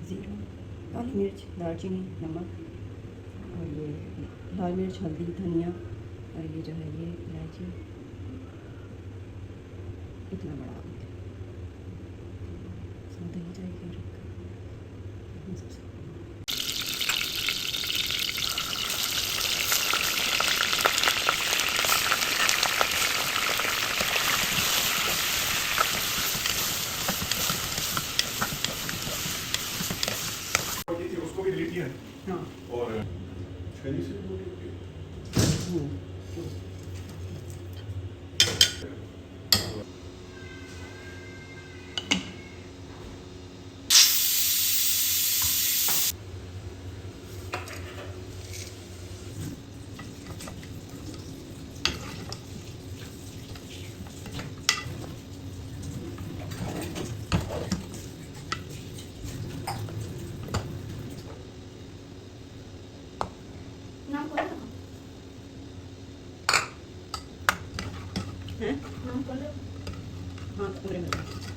ज़ीरा, काली मिर्च, दालचीनी, नमक, और ये लाल मिर्च, हल्दी, धनिया, और ये जो है ये इलायची, इतना बड़ा इसमें दही जाएगी और सबसे उसको भी डिलीट किया हाँ और छरी से नाम बोलो हैं? नाम बोलो हाँ कमरे में